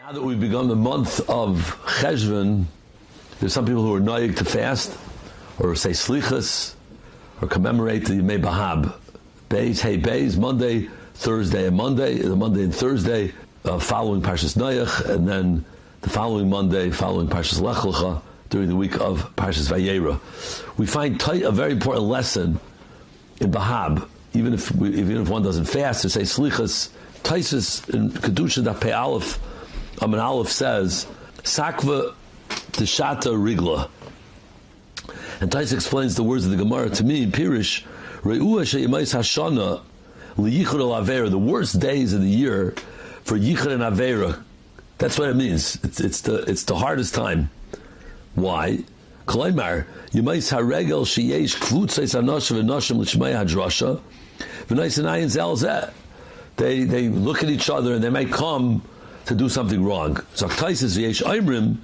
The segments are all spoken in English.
Now that we've begun the month of Cheshvan, there's some people who are noyig to fast, or say slichas, or commemorate the Yemei Behab. Beis, hey Beis, Monday, Thursday, and Monday, the Monday and Thursday, following Parshas Noach, and then the following Monday, following Parshas Lech Lecha, during the week of Parshas Vayera. We find a very important lesson in Behab, even if one doesn't fast or say slichas. Taisus in Kedusha Daf Pei Aleph, Amin Aleph says, Sakva Teshata Rigla. And Taisus explains the words of the Gemara to me in Pirish, Re'ua she'yemais hashana liyichud al avera, the worst days of the year for yichud and avera. That's what it means. It's the hardest time. Why? Kolaymar yemais haregel sheyesh kvutzais anoshim v'noshim l'shmei hadrasha v'nais anayin zel zeh. They look at each other and they might come to do something wrong. So Taisus v'yesh oimrim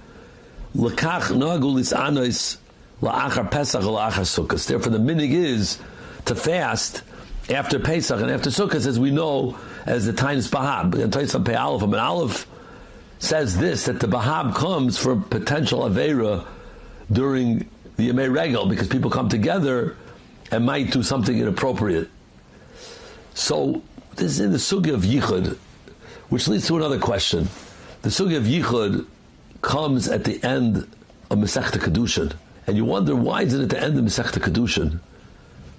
l'kach nagu lis'anois la'achar Pesach la'achar Sukkot. Therefore, the minig is to fast after Pesach and after Sukkot, as we know as the time is Behab. And Taisus Pei Aleph, and Aleph says this, that the Behab comes for potential Aveira during the Yemei Regel, because people come together and might do something inappropriate. So this is in the Sugya of Yichud, which leads to another question. The Sugya of Yichud comes at the end of Masechta Kedushin. And you wonder, why is it at the end of Masechta Kedushin?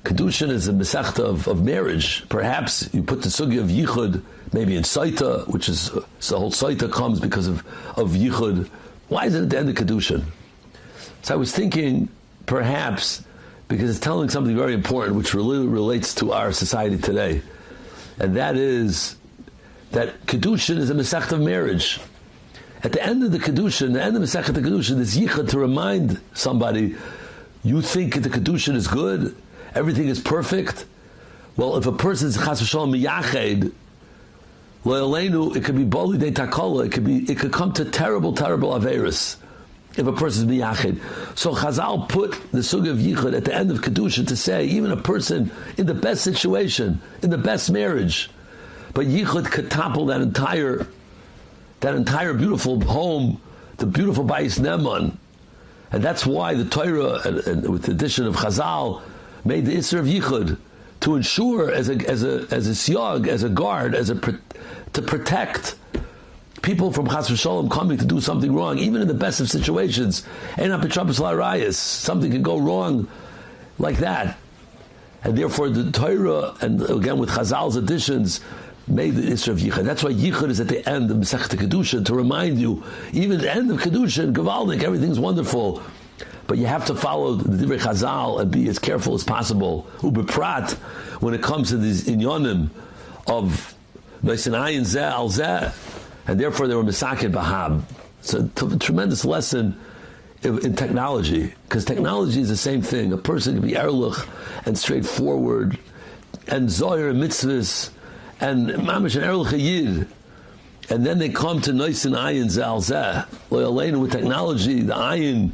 Kedushin is a Masechta of marriage. Perhaps you put the Sugya of Yichud maybe in Saita, which is, so the whole Saita comes because of Yichud. Why is it at the end of Kedushin? So I was thinking, perhaps, because it's telling something very important which really relates to our society today. And that is that Kedushin is a Masechta of marriage. At the end of the Kedushin, the end of Masechet Kedushin, is Yichud to remind somebody, you think the Kedushin is good, everything is perfect. Well, if a person is Chas v'Shalom miyached, Lo'aleinu, it could be Boli de Takola, it could come to terrible Averis, if a person is miyached. So Chazal put the Sugya of Yichud at the end of Kedushin to say, even a person in the best situation, in the best marriage, but Yichud could topple that entire beautiful home, the beautiful Bayis Neman. And that's why the Torah, and with the addition of Chazal, made the Isser of Yichud, to ensure as a siyag, as a guard, to protect people from Chas v'Shalom coming to do something wrong, even in the best of situations. Something can go wrong like that. And therefore the Torah, and again with Chazal's additions, made the Isra of Yichud. That's why Yichud is at the end of Masechta Kedushin, to remind you, even at the end of Kedushin, Gavaldik, everything's wonderful. But you have to follow the Divrei Chazal and be as careful as possible. Ubeprat, when it comes to these inyonim of Noisinayin Zeh al Zeh, and therefore they were Mesakin Behab. It's a tremendous lesson in technology, because technology is the same thing. A person can be erlich and straightforward, and Zohar and mitzvahs, and mamish and erlich yid, and then they come to Nois and Ayin Zal Zeh. With technology, the Ayin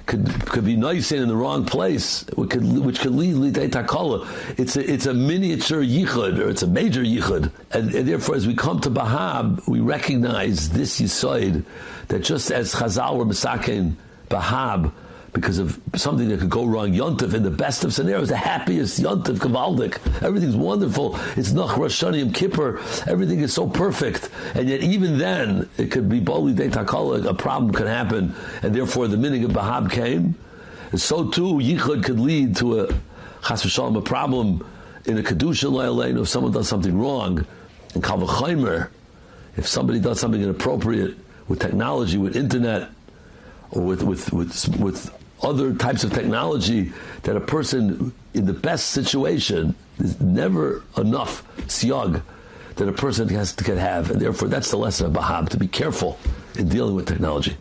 could be Nois in the wrong place, which could lead to Takala. It's a miniature yichud, or it's a major yichud, and therefore, as we come to Behab, we recognize this yisoid, that just as Chazal were Mesakin Behab, because of something that could go wrong, Yontif, in the best of scenarios, the happiest Yontif, Kavaldik, everything's wonderful, it's Nach Rosh Hashanah Yom Kippur, everything is so perfect, and yet even then, it could be Boli De Takala, a problem could happen, and therefore the meaning of Behab came, and so too, Yichud could lead to a Chas v'Shalom, a problem in a Kedusha Lo'aleinu, if someone does something wrong, and Kal v'Chaimer, if somebody does something inappropriate with technology, with internet, or with other types of technology, that a person in the best situation, is never enough siyag that a person can have, and therefore that's the lesson of Behab, to be careful in dealing with technology.